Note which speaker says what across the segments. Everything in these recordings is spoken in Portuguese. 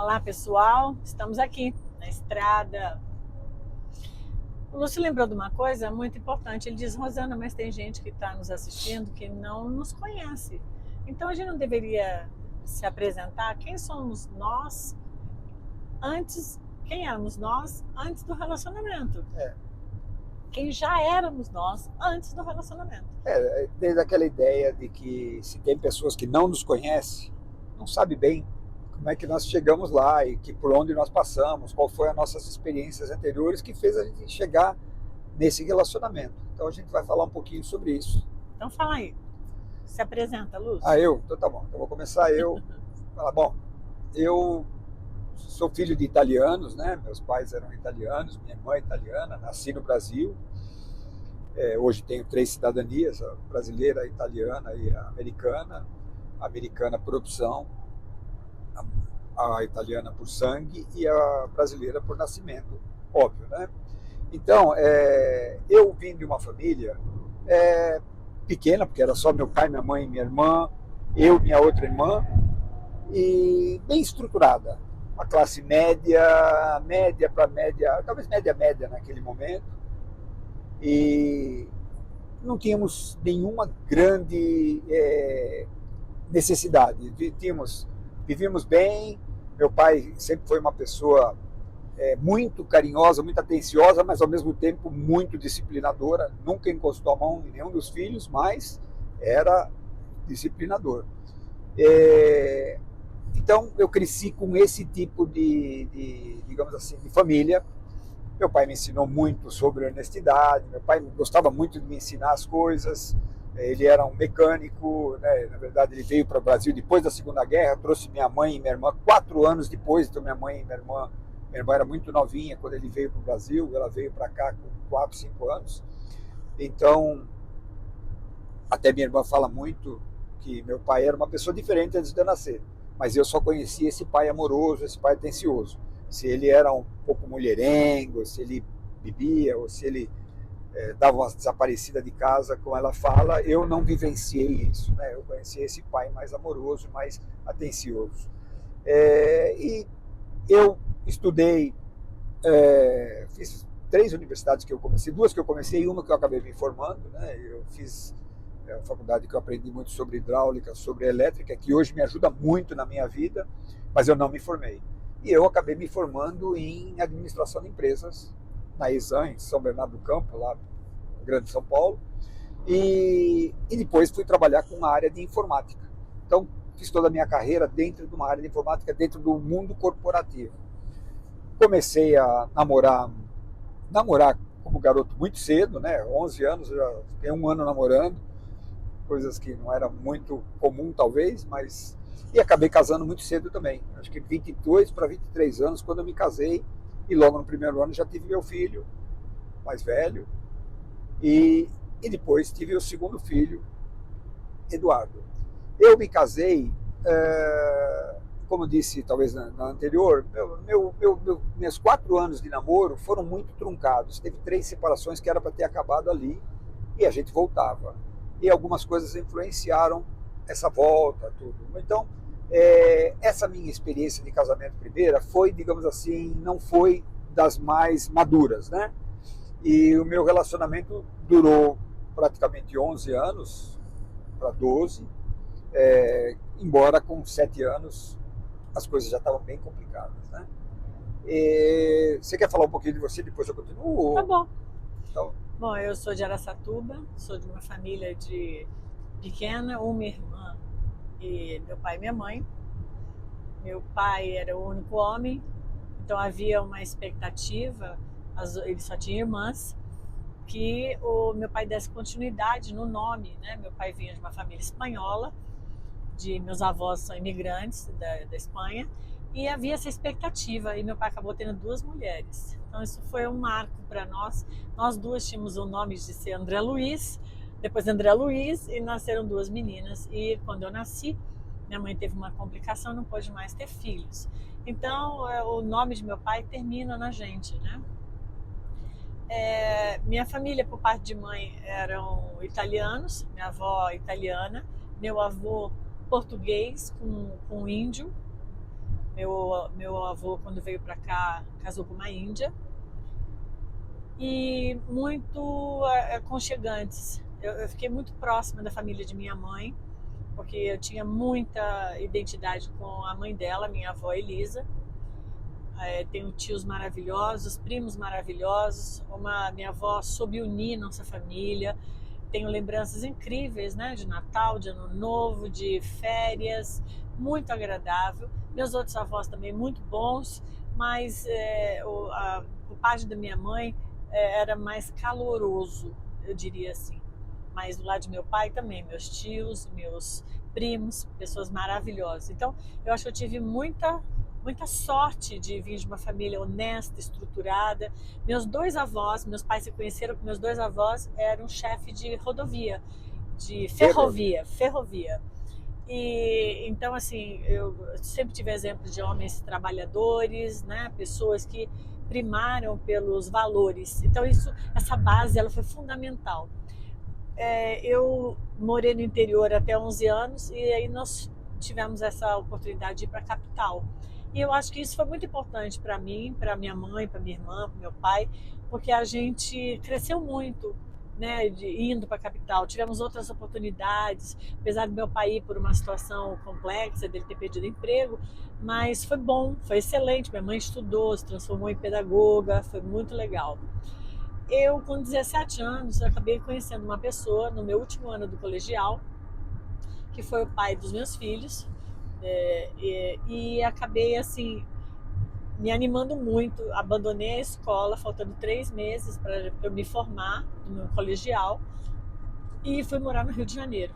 Speaker 1: Olá, pessoal. Estamos aqui na estrada. O Lúcio lembrou de uma coisa muito importante. Ele diz: Rosana, mas tem gente que está nos assistindo que não nos conhece. Então a gente não deveria se apresentar? Quem somos nós antes? Quem éramos nós antes do relacionamento? Quem já éramos nós antes do relacionamento?
Speaker 2: Desde aquela ideia de que se tem pessoas que não nos conhecem, não sabe bem como é que nós chegamos lá e que por onde nós passamos, qual foi as nossas experiências anteriores que fez a gente chegar nesse relacionamento. Então a gente vai falar um pouquinho sobre isso.
Speaker 1: Então fala aí. Se apresenta, Lúcio.
Speaker 2: Então tá bom. Então vou começar eu. Bom, eu sou filho de italianos, né? Meus pais eram italianos, minha irmã é italiana, nasci no Brasil. Hoje tenho 3 cidadanias, a brasileira, a italiana e a americana. A americana por opção, a italiana por sangue e a brasileira por nascimento, óbvio, né? Então, eu vim de uma família pequena, porque era só meu pai, minha mãe e minha irmã, eu e minha outra irmã, e bem estruturada. Uma classe média, média para média, talvez média naquele momento, e não tínhamos nenhuma grande necessidade. Vivíamos bem. Meu pai sempre foi uma pessoa muito carinhosa, muito atenciosa, mas ao mesmo tempo muito disciplinadora. Nunca encostou a mão em nenhum dos filhos, mas era disciplinador. Então eu cresci com esse tipo digamos assim, de família. Meu pai me ensinou muito sobre honestidade. Meu pai gostava muito de me ensinar as coisas. Ele era um mecânico, né? Na verdade ele veio para o Brasil depois da Segunda Guerra, trouxe minha mãe e minha irmã 4 anos depois. Então minha irmã era muito novinha quando ele veio para o Brasil, ela veio para cá com 4, 5 anos. Então, até minha irmã fala muito que meu pai era uma pessoa diferente antes de eu nascer, mas eu só conhecia esse pai amoroso, esse pai atencioso. Se ele era um pouco mulherengo, se ele bebia, ou se ele dava uma desaparecida de casa, como ela fala, eu não vivenciei isso, né? Eu conheci esse pai mais amoroso, mais atencioso. E eu estudei, fiz 3 universidades que eu comecei, 2 que eu comecei e uma que eu acabei me formando, né? Eu fiz a faculdade que eu aprendi muito sobre hidráulica, sobre elétrica, que hoje me ajuda muito na minha vida, mas eu não me formei. E eu acabei me formando em administração de empresas, na ESAM, em São Bernardo do Campo, lá no Grande São Paulo, e depois fui trabalhar com uma área de informática. Então, fiz toda a minha carreira dentro de uma área de informática, dentro do mundo corporativo. Comecei a namorar como garoto muito cedo, né? 11 anos, já tenho 1 ano namorando, coisas que não era muito comum talvez, mas... E acabei casando muito cedo também, acho que 22 para 23 anos quando eu me casei, e logo no primeiro ano já tive meu filho, mais velho, e depois tive o segundo filho, Eduardo. Eu me casei, como disse talvez na anterior, meus 4 anos de namoro foram muito truncados, teve 3 separações que era para ter acabado ali, e a gente voltava. E algumas coisas influenciaram essa volta, tudo. Então, essa minha experiência de casamento primeira foi, digamos assim, não foi das mais maduras, né? E o meu relacionamento durou praticamente 11 anos, para 12, embora com 7 anos as coisas já estavam bem complicadas, né? Você quer falar um pouquinho de você, depois eu continuo?
Speaker 1: Tá bom.
Speaker 2: Então,
Speaker 1: Bom, eu sou de Araçatuba, sou de uma família pequena, uma irmã e meu pai e minha mãe. Meu pai era o único homem, então havia uma expectativa, ele só tinha irmãs, que o meu pai desse continuidade no nome, né? Meu pai vinha de uma família espanhola, meus avós são imigrantes da Espanha, e havia essa expectativa, e meu pai acabou tendo 2 mulheres. Então isso foi um marco para nós. Nós 2 tínhamos o nome de ser André Luiz, depois André Luiz, e nasceram 2 meninas. E quando eu nasci, minha mãe teve uma complicação, não pôde mais ter filhos. Então o nome de meu pai termina na gente, né? Minha família, por parte de mãe, eram italianos, minha avó italiana, meu avô português com índio, Meu avô, quando veio para cá, casou com uma índia. E muito aconchegantes. Eu fiquei muito próxima da família de minha mãe, porque eu tinha muita identidade com a mãe dela, minha avó Elisa. Tenho tios maravilhosos, primos maravilhosos. Minha avó soube unir nossa família. Tenho lembranças incríveis, né, de Natal, de Ano Novo, de férias, muito agradável. Meus outros avós também muito bons, mas o pai da minha mãe era mais caloroso, eu diria assim. Mas do lado de meu pai também, meus tios, meus primos, pessoas maravilhosas. Então, eu acho que eu tive muita sorte de vir de uma família honesta, estruturada. Meus pais se conheceram com meus dois avós, eram chefe de rodovia, de ferrovia. E então, assim, eu sempre tive exemplos de homens trabalhadores, né, pessoas que primaram pelos valores. Então, essa base, ela foi fundamental. Eu morei no interior até 11 anos e aí nós tivemos essa oportunidade de ir para a capital. E eu acho que isso foi muito importante para mim, para minha mãe, para minha irmã, para meu pai, porque a gente cresceu muito, né, indo para a capital. Tivemos outras oportunidades, apesar do meu pai ir por uma situação complexa, dele ter perdido emprego, mas foi bom, foi excelente. Minha mãe estudou, se transformou em pedagoga, foi muito legal. Eu, com 17 anos, acabei conhecendo uma pessoa no meu último ano do colegial, que foi o pai dos meus filhos, e acabei, assim, me animando muito. Abandonei a escola, faltando 3 meses para eu me formar no meu colegial, e fui morar no Rio de Janeiro.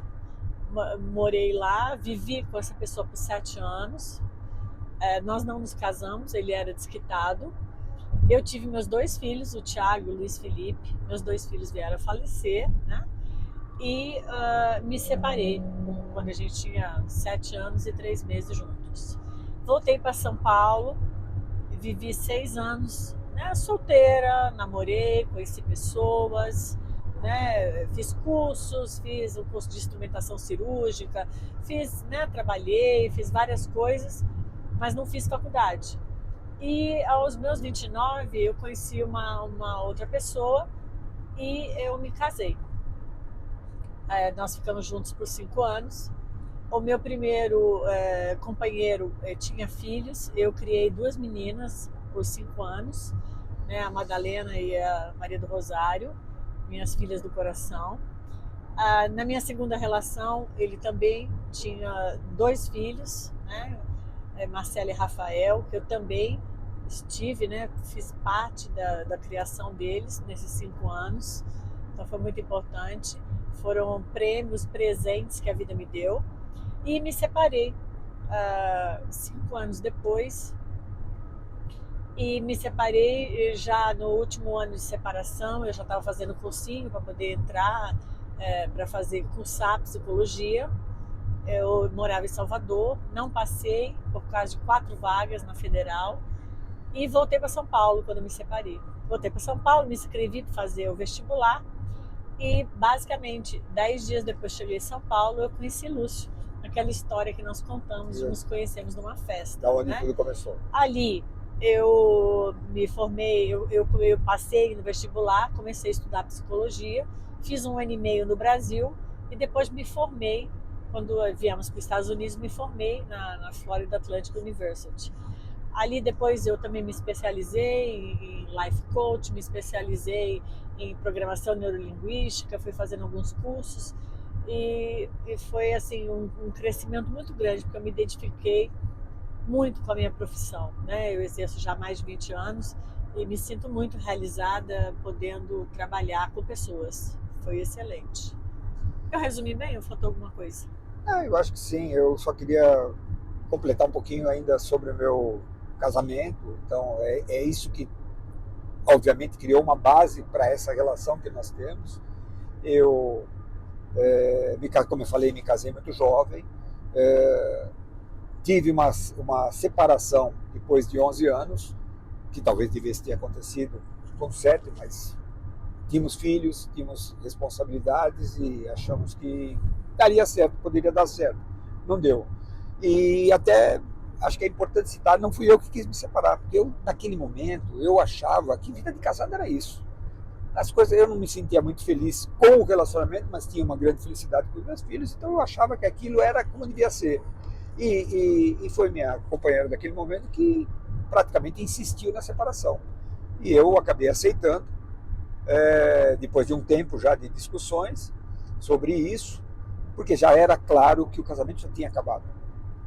Speaker 1: Morei lá, vivi com essa pessoa por 7 anos. Nós não nos casamos, ele era desquitado. Eu tive meus 2 filhos, o Thiago e o Luiz Felipe. Meus 2 filhos vieram a falecer, né? E me separei quando a gente tinha 7 anos e 3 meses juntos. Voltei para São Paulo, vivi 6 anos, né, solteira, namorei, conheci pessoas, né, fiz um curso de instrumentação cirúrgica, trabalhei, fiz várias coisas, mas não fiz faculdade. E aos meus 29 eu conheci uma outra pessoa e eu me casei. Nós ficamos juntos por 5 anos. O meu primeiro companheiro tinha filhos. Eu criei 2 meninas por 5 anos, né, a Madalena e a Maria do Rosário, minhas filhas do coração. Na minha segunda relação, ele também tinha 2 filhos, né, Marcela e Rafael, que eu também estive, né, fiz parte da criação deles nesses 5 anos. Então foi muito importante. Foram prêmios, presentes que a vida me deu. E me separei 5 anos depois. E me separei já no último ano de separação. Eu já estava fazendo cursinho para poder entrar, para cursar psicologia. Eu morava em Salvador, não passei por causa de 4 vagas na Federal. E voltei para São Paulo quando me separei. Voltei para São Paulo, me inscrevi para fazer o vestibular. E basicamente 10 dias depois que cheguei em São Paulo, eu conheci Lúcio. Aquela história que nós contamos de nos conhecemos numa festa.
Speaker 2: Da onde,
Speaker 1: né?
Speaker 2: Tudo começou.
Speaker 1: Ali eu me formei, eu passei no vestibular, comecei a estudar psicologia, fiz 1 ano e meio no Brasil e depois me formei. Quando viemos para os Estados Unidos, me formei na Florida Atlantic University. Ali depois eu também me especializei em life coach, me especializei em programação neurolinguística, fui fazendo alguns cursos e foi assim um crescimento muito grande, porque eu me identifiquei muito com a minha profissão, né? Eu exerço já há mais de 20 anos e me sinto muito realizada podendo trabalhar com pessoas. Foi excelente. Eu resumi bem ou faltou alguma coisa?
Speaker 2: Eu acho que sim. Eu só queria completar um pouquinho ainda sobre o meu casamento. Então é isso que obviamente criou uma base para essa relação que nós temos. Eu, como eu falei, me casei muito jovem. Tive uma separação depois de 11 anos, que talvez devesse ter acontecido com 7, mas tínhamos filhos, tínhamos responsabilidades e achamos que daria certo, poderia dar certo. Não deu. E até acho que é importante citar, não fui eu que quis me separar, porque eu, naquele momento, eu achava que vida de casado era isso. As coisas, eu não me sentia muito feliz com o relacionamento, mas tinha uma grande felicidade com os meus filhos, então eu achava que aquilo era como devia ser. E foi minha companheira daquele momento que praticamente insistiu na separação. E eu acabei aceitando, depois de um tempo já de discussões sobre isso, porque já era claro que o casamento já tinha acabado.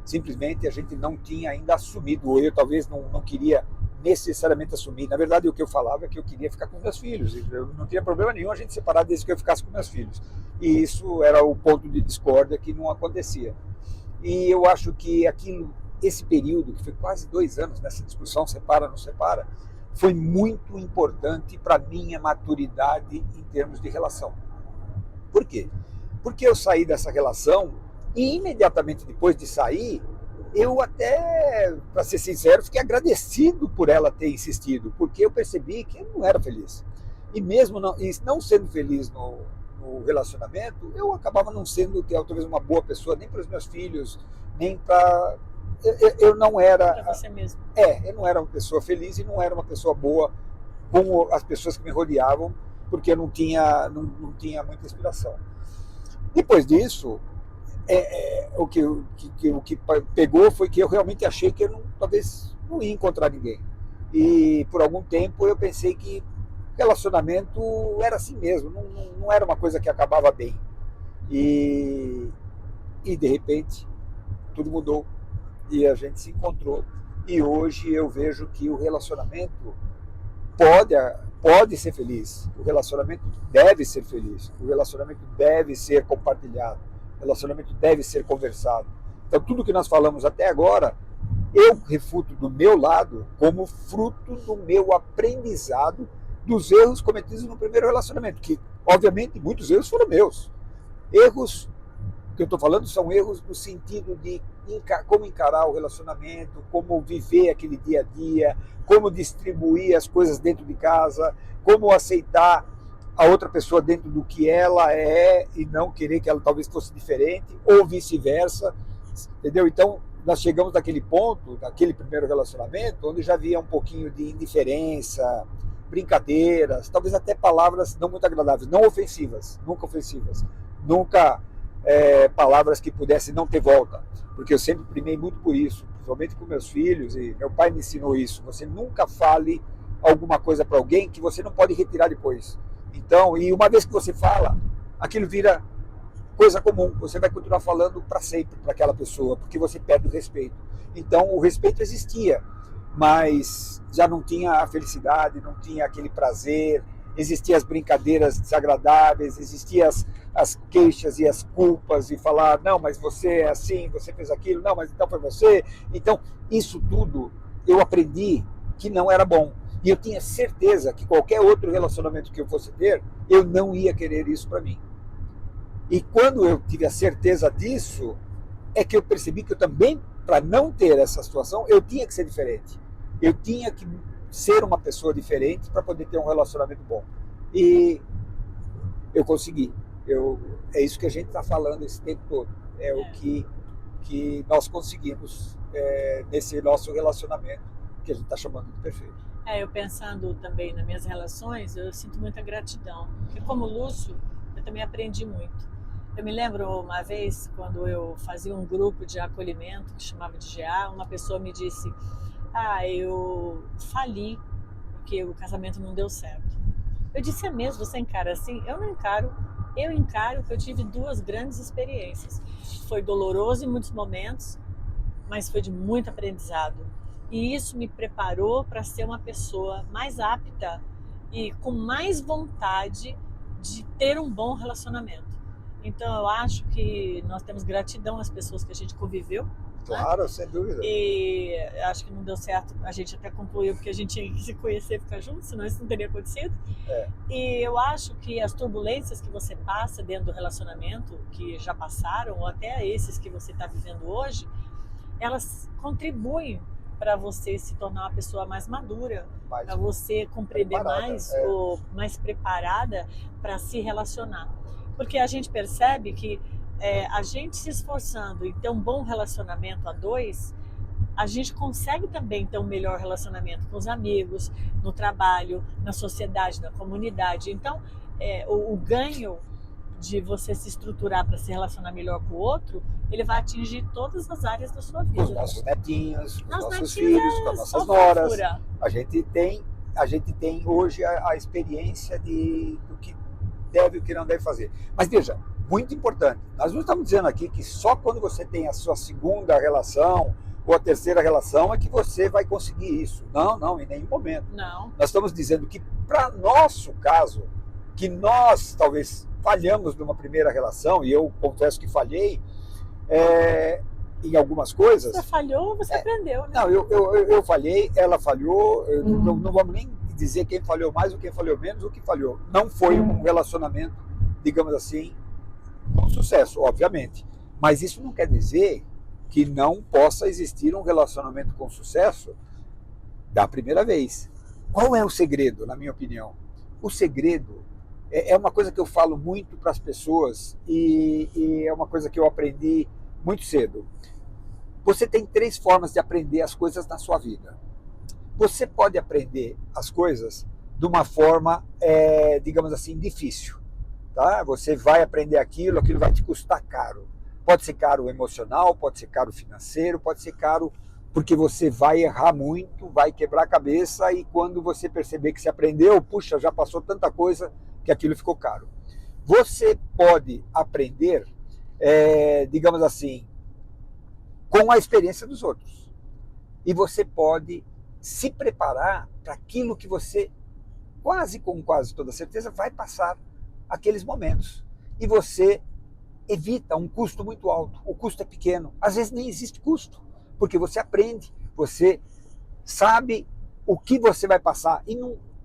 Speaker 2: Simplesmente a gente não tinha ainda assumido, ou eu talvez não queria necessariamente assumir. Na verdade, o que eu falava é que eu queria ficar com meus filhos. Eu não tinha problema nenhum a gente separar desde que eu ficasse com meus filhos. E isso era o ponto de discórdia que não acontecia. E eu acho que esse período, que foi quase 2 anos nessa discussão, separa, não separa, foi muito importante para a minha maturidade em termos de relação. Por quê? Porque eu saí dessa relação e imediatamente depois de sair, eu até, para ser sincero, fiquei agradecido por ela ter insistido, porque eu percebi que eu não era feliz. E mesmo não sendo feliz no relacionamento, eu acabava não sendo talvez uma boa pessoa, nem para os meus filhos, nem para... Eu não era...
Speaker 1: Para você mesmo.
Speaker 2: Eu não era uma pessoa feliz e não era uma pessoa boa com as pessoas que me rodeavam, porque eu não tinha muita inspiração. Depois disso, o que pegou foi que eu realmente achei que eu talvez não ia encontrar ninguém. E por algum tempo eu pensei que relacionamento era assim mesmo, não era uma coisa que acabava bem. E de repente tudo mudou e a gente se encontrou. E hoje eu vejo que o relacionamento pode ser feliz, o relacionamento deve ser feliz, o relacionamento deve ser compartilhado, o relacionamento deve ser conversado. Então tudo que nós falamos até agora, eu refuto do meu lado como fruto do meu aprendizado dos erros cometidos no primeiro relacionamento, que obviamente muitos erros foram meus. Erros que eu estou falando são erros no sentido de como encarar o relacionamento, como viver aquele dia a dia, como distribuir as coisas dentro de casa, como aceitar a outra pessoa dentro do que ela é e não querer que ela talvez fosse diferente, ou vice-versa, entendeu? Então, nós chegamos naquele ponto, naquele primeiro relacionamento, onde já havia um pouquinho de indiferença, brincadeiras, talvez até palavras não muito agradáveis, não ofensivas, nunca palavras que pudessem não ter volta, porque eu sempre primei muito por isso, principalmente com meus filhos, e meu pai me ensinou isso: você nunca fale alguma coisa para alguém que você não pode retirar depois. Então, e uma vez que você fala, aquilo vira coisa comum, você vai continuar falando para sempre para aquela pessoa, porque você perde o respeito. Então, o respeito existia, mas já não tinha a felicidade, não tinha aquele prazer, existiam as brincadeiras desagradáveis, existiam as queixas e as culpas, e falar, não, mas você é assim, você fez aquilo, não, mas então foi você. Então, isso tudo eu aprendi que não era bom. E eu tinha certeza que qualquer outro relacionamento que eu fosse ter, eu não ia querer isso para mim. E quando eu tive a certeza disso, é que eu percebi que eu também, para não ter essa situação, eu tinha que ser diferente. Eu tinha que ser uma pessoa diferente para poder ter um relacionamento bom. E eu consegui. É isso que a gente está falando esse tempo todo. É o que nós conseguimos nesse nosso relacionamento, que a gente está chamando de perfeito.
Speaker 1: Eu pensando também nas minhas relações, eu sinto muita gratidão. Porque como Lúcio, eu também aprendi muito. Eu me lembro uma vez, quando eu fazia um grupo de acolhimento, que chamava de GA, uma pessoa me disse, eu fali, porque o casamento não deu certo. Eu disse, é mesmo? Você encara assim? Eu não encaro. Eu encaro que eu tive 2 grandes experiências. Foi doloroso em muitos momentos, mas foi de muito aprendizado. E isso me preparou para ser uma pessoa mais apta e com mais vontade de ter um bom relacionamento. Então eu acho que nós temos gratidão às pessoas que a gente conviveu.
Speaker 2: Claro, sem dúvida.
Speaker 1: E acho que não deu certo, a gente até concluiu porque a gente tinha que se conhecer e ficar juntos, senão isso não teria acontecido. E eu acho que as turbulências que você passa dentro do relacionamento, que já passaram, ou até esses que você está vivendo hoje, elas contribuem para você se tornar uma pessoa mais madura, para você compreender mais ou mais preparada para se relacionar. Porque a gente percebe que a gente se esforçando em ter um bom relacionamento a 2, a gente consegue também ter um melhor relacionamento com os amigos, no trabalho, na sociedade, na comunidade. Então, o ganho de você se estruturar para se relacionar melhor com o outro, ele vai atingir todas as áreas da sua vida.
Speaker 2: Com os nossos netinhos, com os nossos
Speaker 1: netinhos
Speaker 2: filhos, com as nossas noras. A gente tem hoje a experiência do que deve e o que não deve fazer. Mas veja, muito importante, nós não estamos dizendo aqui que só quando você tem a sua segunda relação ou a terceira relação é que você vai conseguir isso. Não, em nenhum momento.
Speaker 1: Não.
Speaker 2: Nós estamos dizendo que para nosso caso, que nós talvez falhamos numa primeira relação, e eu confesso que falhei em algumas coisas.
Speaker 1: Você falhou, você aprendeu, né?
Speaker 2: Não, eu falhei, ela falhou, não vamos nem dizer quem falhou mais ou quem falhou menos, o que falhou. Não foi um relacionamento, digamos assim, com sucesso, obviamente. Mas isso não quer dizer que não possa existir um relacionamento com sucesso da primeira vez. Qual é o segredo, na minha opinião? O segredo é uma coisa que eu falo muito para as pessoas e é uma coisa que eu aprendi muito cedo. Você tem 3 formas de aprender as coisas na sua vida. Você pode aprender as coisas de uma forma, digamos assim, difícil. Tá? Você vai aprender aquilo vai te custar caro. Pode ser caro emocional, pode ser caro financeiro, pode ser caro porque você vai errar muito, vai quebrar a cabeça e quando você perceber que você aprendeu, puxa, já passou tanta coisa que aquilo ficou caro. Você pode aprender, digamos assim, com a experiência dos outros. E você pode se preparar para aquilo que você, com quase toda certeza, vai passar aqueles momentos. E você evita um custo muito alto. O custo é pequeno. Às vezes nem existe custo, porque você aprende, você sabe o que você vai passar.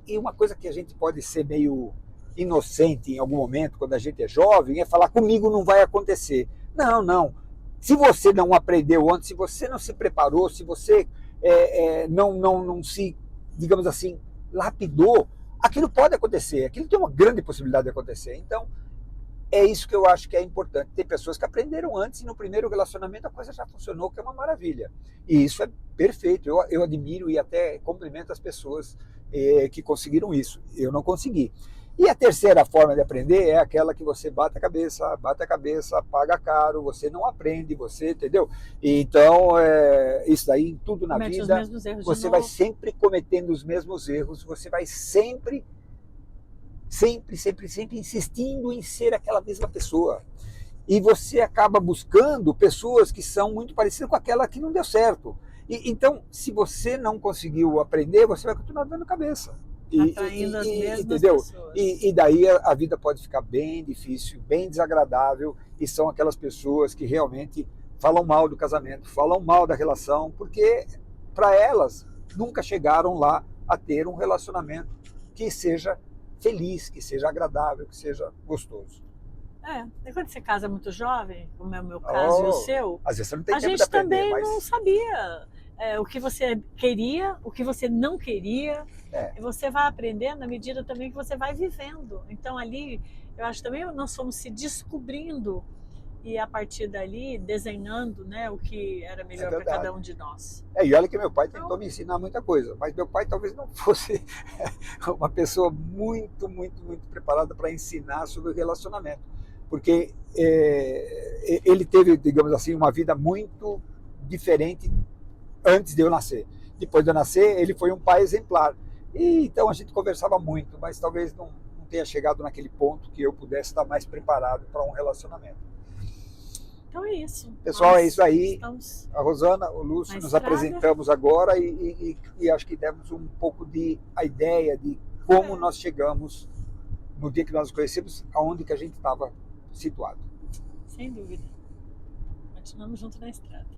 Speaker 2: E uma coisa que a gente pode ser meio inocente em algum momento, quando a gente é jovem, é falar comigo não vai acontecer. Não. Se você não aprendeu antes, se você não se preparou, se você não se, digamos assim, lapidou, aquilo pode acontecer, aquilo tem uma grande possibilidade de acontecer. Então, é isso que eu acho que é importante. Tem pessoas que aprenderam antes e no primeiro relacionamento a coisa já funcionou, que é uma maravilha. E isso é perfeito. Eu admiro e até cumprimento as pessoas que conseguiram isso. Eu não consegui. E a terceira forma de aprender é aquela que você bate a cabeça, paga caro, você não aprende, você, entendeu? Então, isso daí em tudo na
Speaker 1: Comete
Speaker 2: vida,
Speaker 1: os mesmos erros
Speaker 2: você vai sempre cometendo os mesmos erros, você vai sempre insistindo em ser aquela mesma pessoa. E você acaba buscando pessoas que são muito parecidas com aquela que não deu certo. Então, se você não conseguiu aprender, você vai continuar dando cabeça.
Speaker 1: Atraindo as mesmas
Speaker 2: entendeu?
Speaker 1: pessoas.
Speaker 2: E daí a vida pode ficar bem difícil, bem desagradável, e são aquelas pessoas que realmente falam mal do casamento, falam mal da relação, porque para elas nunca chegaram lá a ter um relacionamento que seja feliz, que seja agradável, que seja gostoso.
Speaker 1: E quando você casa muito jovem, como é o meu caso e o seu,
Speaker 2: às vezes você não tem
Speaker 1: a
Speaker 2: tempo
Speaker 1: gente
Speaker 2: de aprender,
Speaker 1: também
Speaker 2: mas
Speaker 1: não sabia o que você queria, o que você não queria. E você vai aprendendo à medida também que você vai vivendo. Então ali, eu acho também nós fomos se descobrindo e a partir dali desenhando, né, o que era melhor para cada um de nós.
Speaker 2: E olha que meu pai tentou me ensinar muita coisa, mas meu pai talvez não fosse uma pessoa muito preparada para ensinar sobre o relacionamento, porque ele teve, digamos assim, uma vida muito diferente antes de eu nascer. Depois de eu nascer, ele foi um pai exemplar. E então a gente conversava muito, mas talvez não tenha chegado naquele ponto que eu pudesse estar mais preparado para um relacionamento.
Speaker 1: Então é isso.
Speaker 2: Pessoal, é isso aí. A Rosana, o Lúcio, nos apresentamos agora e acho que demos um pouco a ideia de como nós chegamos no dia que nós nos conhecemos, aonde que a gente estava situado.
Speaker 1: Sem dúvida. Continuamos juntos na estrada.